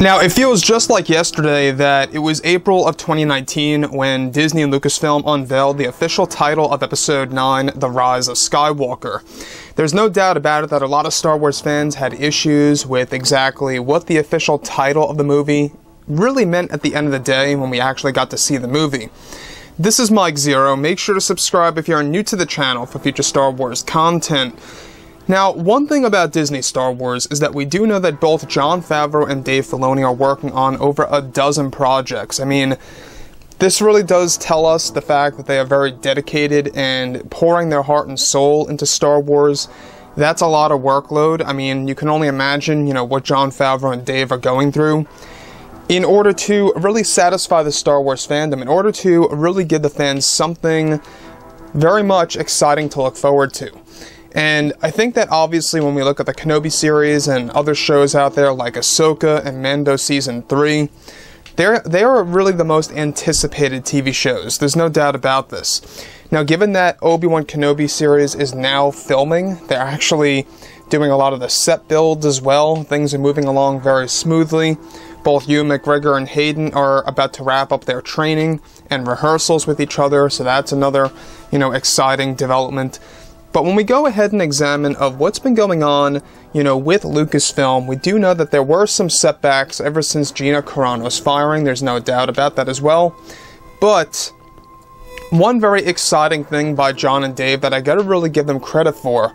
Now, it feels just like yesterday that it was April of 2019 when Disney and Lucasfilm unveiled the official title of Episode 9, The Rise of Skywalker. There's no doubt about it that a lot of Star Wars fans had issues with exactly what the official title of the movie really meant at the end of the day when we actually got to see the movie. This is Mike Zero. Make sure to subscribe if you're new to the channel for future Star Wars content. Now, one thing about Disney Star Wars is that we do know that both Jon Favreau and Dave Filoni are working on over a dozen projects. I mean, this really does tell us the fact that they are very dedicated and pouring their heart and soul into Star Wars. That's a lot of workload. I mean, you can only imagine, what Jon Favreau and Dave are going through in order to really satisfy the Star Wars fandom, in order to really give the fans something very much exciting to look forward to. And I think that obviously when we look at the Kenobi series and other shows out there like Ahsoka and Mando Season 3, they are really the most anticipated TV shows. There's no doubt about this. Now, given that Obi-Wan Kenobi series is now filming, they're actually doing a lot of the set builds as well. Things are moving along very smoothly. Both Ewan McGregor and Hayden are about to wrap up their training and rehearsals with each other, so that's another, exciting development. But when we go ahead and examine of what's been going on, with Lucasfilm, we do know that there were some setbacks ever since Gina Carano's firing. There's no doubt about that as well. But one very exciting thing by Jon and Dave that I gotta really give them credit for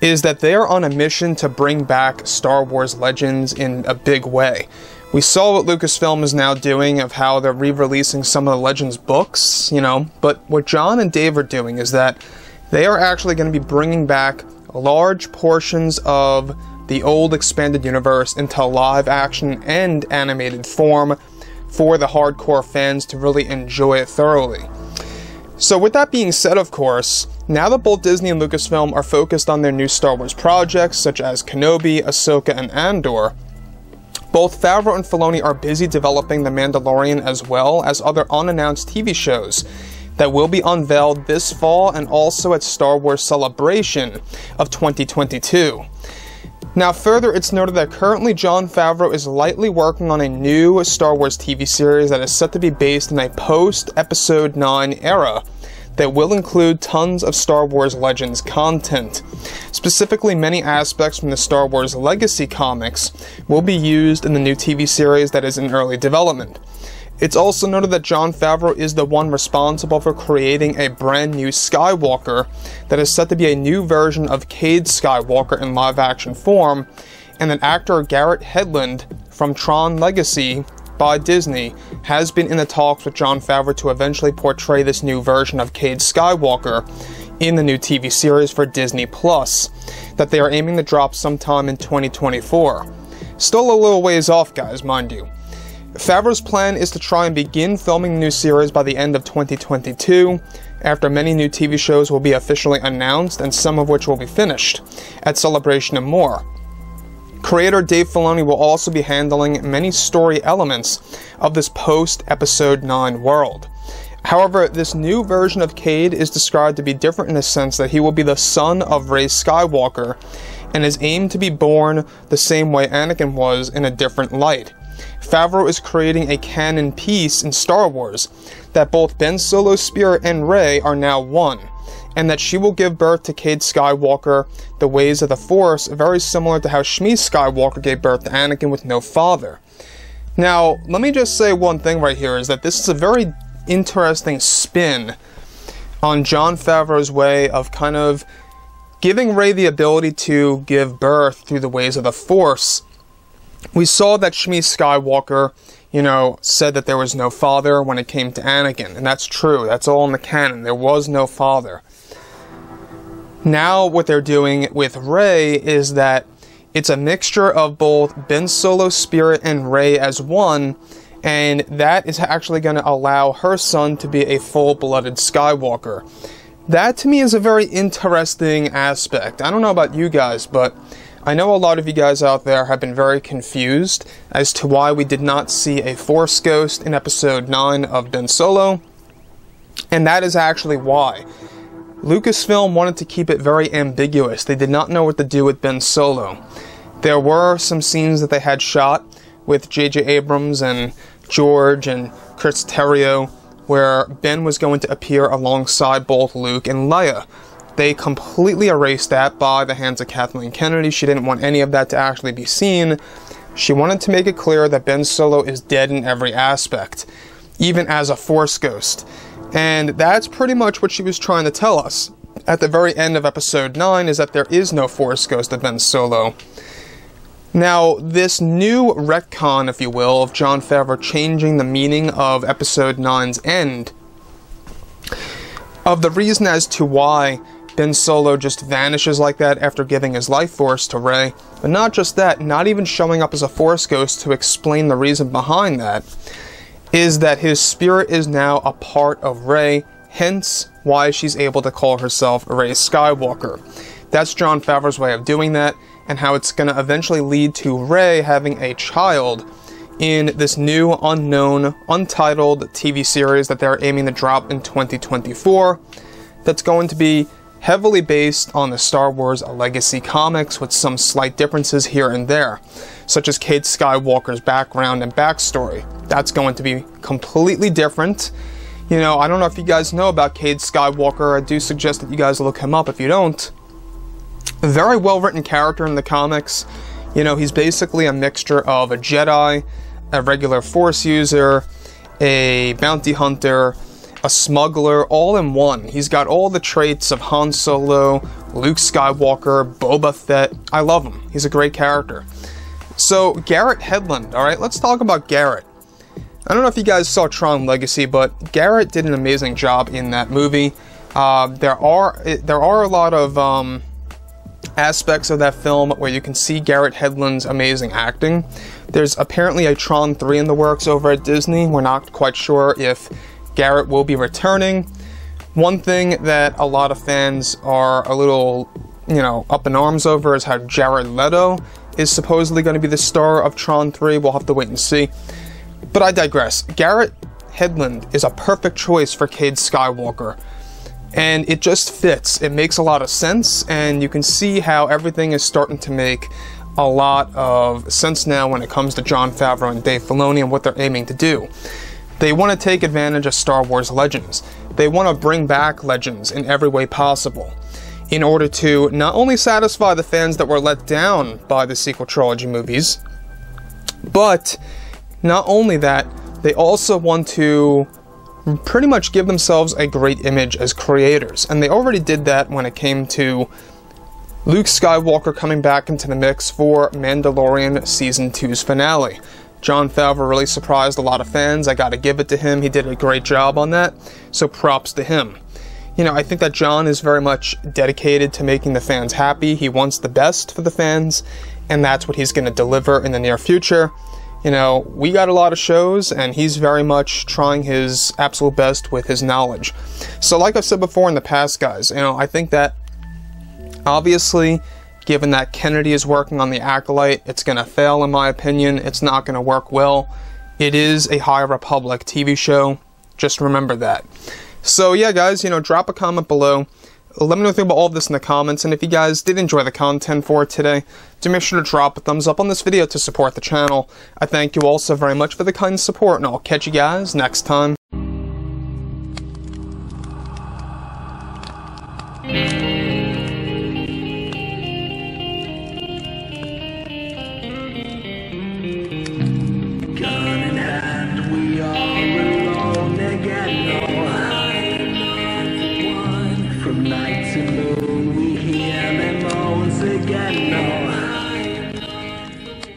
is that they are on a mission to bring back Star Wars Legends in a big way. We saw what Lucasfilm is now doing of how they're re-releasing some of the Legends books, but what Jon and Dave are doing is that they are actually going to be bringing back large portions of the old expanded universe into live action and animated form for the hardcore fans to really enjoy it thoroughly. So with that being said, of course, now that both Disney and Lucasfilm are focused on their new Star Wars projects such as Kenobi, Ahsoka, and Andor, both Favreau and Filoni are busy developing The Mandalorian as well as other unannounced TV shows that will be unveiled this fall and also at Star Wars Celebration of 2022. Now further, it's noted that currently Jon Favreau is lightly working on a new Star Wars TV series that is set to be based in a post-Episode 9 era that will include tons of Star Wars Legends content. Specifically, many aspects from the Star Wars Legacy comics will be used in the new TV series that is in early development. It's also noted that Jon Favreau is the one responsible for creating a brand new Skywalker that is set to be a new version of Cade Skywalker in live-action form, and that actor Garrett Hedlund from Tron Legacy by Disney has been in the talks with Jon Favreau to eventually portray this new version of Cade Skywalker in the new TV series for Disney Plus, that they are aiming to drop sometime in 2024. Still a little ways off, guys, mind you. Favreau's plan is to try and begin filming the new series by the end of 2022, after many new TV shows will be officially announced and some of which will be finished at Celebration and more. Creator Dave Filoni will also be handling many story elements of this post-Episode 9 world. However, this new version of Cade is described to be different in the sense that he will be the son of Rey Skywalker and is aimed to be born the same way Anakin was in a different light. Favreau is creating a canon piece in Star Wars that both Ben Solo's spirit and Rey are now one, and that she will give birth to Cade Skywalker the ways of the Force, very similar to how Shmi Skywalker gave birth to Anakin with no father. Now, let me just say one thing right here, is that this is a very interesting spin on Jon Favreau's way of kind of giving Rey the ability to give birth through the ways of the Force. We saw that Shmi Skywalker, said that there was no father when it came to Anakin, and that's true. That's all in the canon. There was no father. Now what they're doing with Rey is that it's a mixture of both Ben Solo's spirit and Rey as one, and that is actually going to allow her son to be a full-blooded Skywalker. That, to me, is a very interesting aspect. I don't know about you guys, but I know a lot of you guys out there have been very confused as to why we did not see a Force Ghost in Episode 9 of Ben Solo, and that is actually why. Lucasfilm wanted to keep it very ambiguous. They did not know what to do with Ben Solo. There were some scenes that they had shot with J.J. Abrams and George and Chris Terrio, where Ben was going to appear alongside both Luke and Leia. They completely erased that by the hands of Kathleen Kennedy. She didn't want any of that to actually be seen. She wanted to make it clear that Ben Solo is dead in every aspect, even as a Force ghost. And that's pretty much what she was trying to tell us at the very end of Episode 9, is that there is no Force ghost of Ben Solo. Now, this new retcon, if you will, of Jon Favreau changing the meaning of Episode 9's end, of the reason as to why Ben Solo just vanishes like that after giving his life force to Rey, but not just that, not even showing up as a Force ghost to explain the reason behind that, is that his spirit is now a part of Rey, hence why she's able to call herself Rey Skywalker. That's Jon Favreau's way of doing that, and how it's going to eventually lead to Rey having a child in this new, unknown, untitled TV series that they're aiming to drop in 2024, that's going to be heavily based on the Star Wars Legacy comics with some slight differences here and there, such as Cade Skywalker's background and backstory. That's going to be completely different. You know, I don't know if you guys know about Cade Skywalker. I do suggest that you guys look him up if you don't. A very well-written character in the comics. You know, he's basically a mixture of a Jedi, a regular Force user, a bounty hunter, a smuggler, all in one. He's got all the traits of Han Solo, Luke Skywalker, Boba Fett. I love him. He's a great character. So, Garrett Hedlund, alright, let's talk about Garrett. I don't know if you guys saw Tron Legacy, but Garrett did an amazing job in that movie. There are a lot of aspects of that film where you can see Garrett Hedlund's amazing acting. There's apparently a Tron 3 in the works over at Disney. We're not quite sure if Garrett will be returning. One thing that a lot of fans are a little, up in arms over is how Jared Leto is supposedly going to be the star of Tron 3. We'll have to wait and see. But I digress. Garrett Hedlund is a perfect choice for Cade Skywalker. And it just fits. It makes a lot of sense, and you can see how everything is starting to make a lot of sense now when it comes to Jon Favreau and Dave Filoni and what they're aiming to do. They want to take advantage of Star Wars Legends. They want to bring back Legends in every way possible in order to not only satisfy the fans that were let down by the sequel trilogy movies, but not only that, they also want to pretty much give themselves a great image as creators. And they already did that when it came to Luke Skywalker coming back into the mix for Mandalorian Season 2's finale. Jon Favreau really surprised a lot of fans. I gotta give it to him. He did a great job on that, so props to him. I think that Jon is very much dedicated to making the fans happy. He wants the best for the fans, and that's what he's going to deliver in the near future. We got a lot of shows, and he's very much trying his absolute best with his knowledge. So like I've said before in the past, guys, I think that, obviously, given that Kennedy is working on the Acolyte, it's going to fail in my opinion. It's not going to work well. It is a High Republic TV show. Just remember that. So yeah, guys, drop a comment below. Let me know what you think about all of this in the comments, and if you guys did enjoy the content for today, do make sure to drop a thumbs up on this video to support the channel. I thank you all so very much for the kind support, and I'll catch you guys next time. Gun in hand, we are alone again. No hiding on the one from night to moon.